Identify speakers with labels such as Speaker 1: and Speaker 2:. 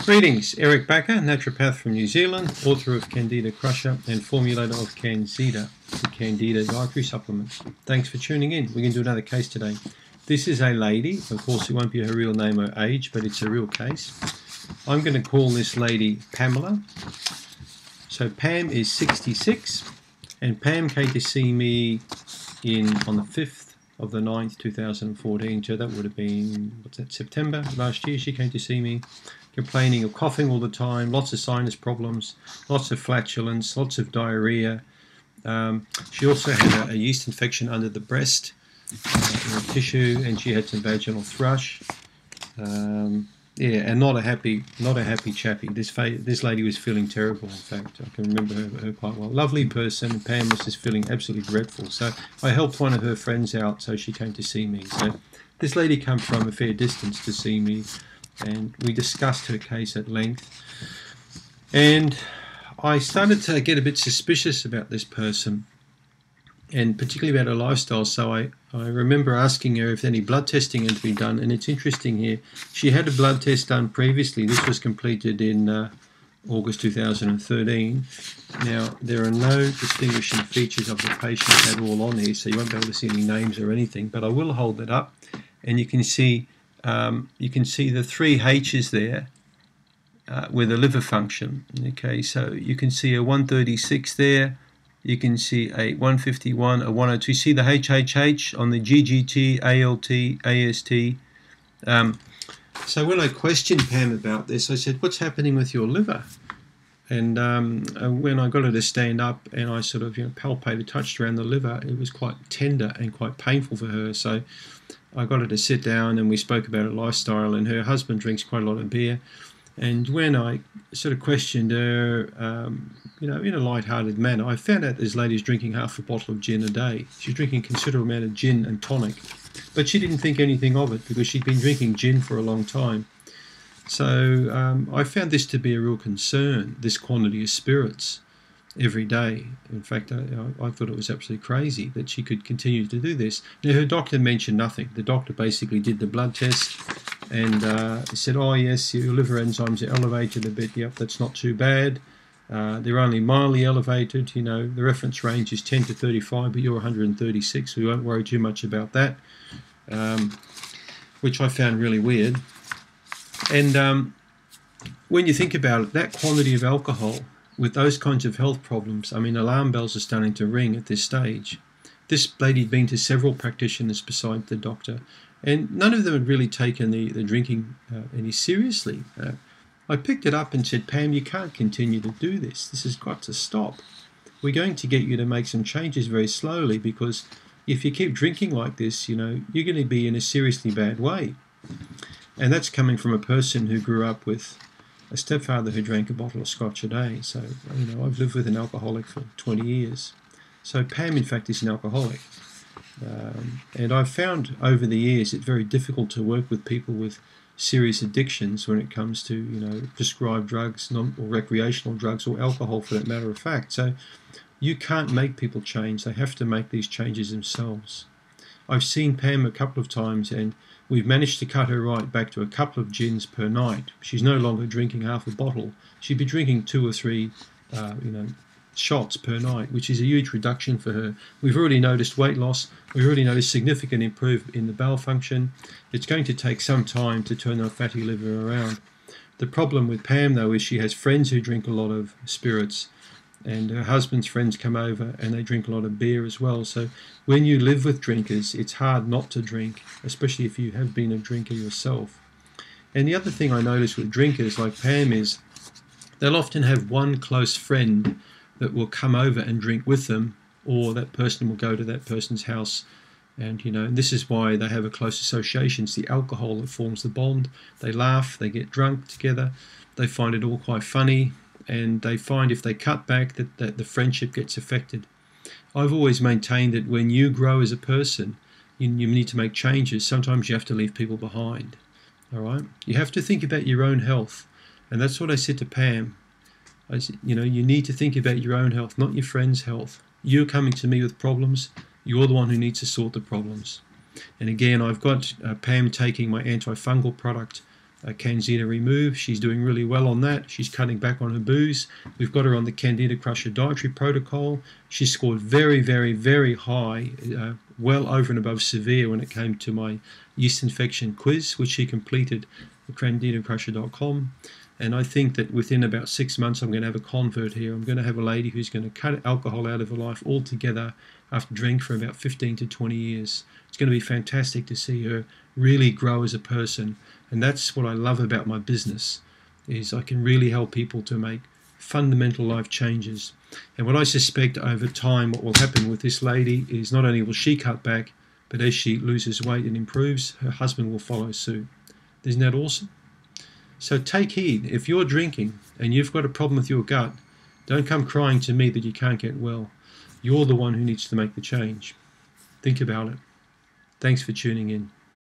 Speaker 1: Greetings, Eric Backer, naturopath from New Zealand, author of Candida Crusher and formulator of Candida, the Candida dietary supplement. Thanks for tuning in. We're going to do another case today. This is a lady. Of course, it won't be her real name or age, but it's a real case. I'm going to call this lady Pamela. So Pam is 66, and Pam came to see me on the 5th of the 9th, 2014. So that would have been, September last year. She came to see me, complaining of coughing all the time, lots of sinus problems, lots of flatulence, lots of diarrhea. She also had a yeast infection under the breast, in the tissue, and she had some vaginal thrush. And not a happy chappy. This lady was feeling terrible. In fact, I can remember her quite well. Lovely person, and Pam was just feeling absolutely dreadful. So I helped one of her friends out, so she came to see me. So this lady came from a fair distance to see me, and we discussed her case at length. And I started to get a bit suspicious about this person, and particularly about her lifestyle. So I remember asking her if any blood testing had been done, and it's interesting here. She had a blood test done previously. This was completed in August 2013. Now, there are no distinguishing features of the patient at all on here, so you won't be able to see any names or anything, but I will hold it up, and you can see the three H's there with the liver function. Okay, so you can see a 136 there. You can see a 151, a 102. You see the HHH on the GGT, ALT, AST. So when I questioned Pam about this, I said, "What's happening with your liver?" And when I got her to stand up and I sort of palpated, touched around the liver, it was quite tender and quite painful for her. So I got her to sit down and we spoke about her lifestyle, and her husband drinks quite a lot of beer. And when I sort of questioned her, in a light-hearted manner, I found out this lady's drinking half a bottle of gin a day. She's drinking a considerable amount of gin and tonic, but she didn't think anything of it because she'd been drinking gin for a long time. So I found this to be a real concern, this quantity of spirits every day. In fact, I thought it was absolutely crazy that she could continue to do this. Now, her doctor mentioned nothing. The doctor basically did the blood test and said, "Oh yes, your liver enzymes are elevated a bit. Yep, that's not too bad. They're only mildly elevated. The reference range is 10 to 35, but you're 136, so we won't worry too much about that," which I found really weird. And when you think about it, that quantity of alcohol with those kinds of health problems, I mean, alarm bells are starting to ring at this stage. This lady had been to several practitioners beside the doctor, and none of them had really taken the drinking any seriously. I picked it up and said, "Pam, you can't continue to do this. This has got to stop. We're going to get you to make some changes very slowly, because if you keep drinking like this, you're going to be in a seriously bad way." And that's coming from a person who grew up with a stepfather who drank a bottle of scotch a day. So, I've lived with an alcoholic for 20 years. So Pam, in fact, is an alcoholic. And I've found over the years it's very difficult to work with people with serious addictions when it comes to, prescribed drugs, or recreational drugs, or alcohol for that matter of fact. So you can't make people change. They have to make these changes themselves. I've seen Pam a couple of times, and we've managed to cut her right back to a couple of gins per night. She's no longer drinking half a bottle. She'd be drinking 2 or 3, shots per night, which is a huge reduction for her. We've already noticed weight loss. We've already noticed significant improvement in the bowel function. It's going to take some time to turn our fatty liver around. The problem with Pam, though, is she has friends who drink a lot of spirits, and her husband's friends come over and they drink a lot of beer as well. So when you live with drinkers, it's hard not to drink, especially if you have been a drinker yourself. And the other thing I notice with drinkers like Pam is they'll often have one close friend that will come over and drink with them, or that person will go to that person's house. And, this is why they have a close association. It's the alcohol that forms the bond. They laugh, they get drunk together, they find it all quite funny, and they find if they cut back that the friendship gets affected. I've always maintained that when you grow as a person, you need to make changes. Sometimes you have to leave people behind. All right? You have to think about your own health. And that's what I said to Pam. I said, you need to think about your own health, not your friend's health. You're coming to me with problems. You're the one who needs to sort the problems. And again, I've got Pam taking my antifungal product Candida removed. She's doing really well on that. She's cutting back on her booze. We've got her on the Candida Crusher dietary protocol. She scored very, very, very high, well over and above severe when it came to my yeast infection quiz, which she completed at candidacrusher.com. And I think that within about 6 months, I'm going to have a convert here. I'm going to have a lady who's going to cut alcohol out of her life altogether after drinking for about 15 to 20 years. It's going to be fantastic to see her really grow as a person. And that's what I love about my business, is I can really help people to make fundamental life changes. And what I suspect over time, what will happen with this lady is not only will she cut back, but as she loses weight and improves, her husband will follow suit. Isn't that awesome? So take heed. If you're drinking and you've got a problem with your gut, don't come crying to me that you can't get well. You're the one who needs to make the change. Think about it. Thanks for tuning in.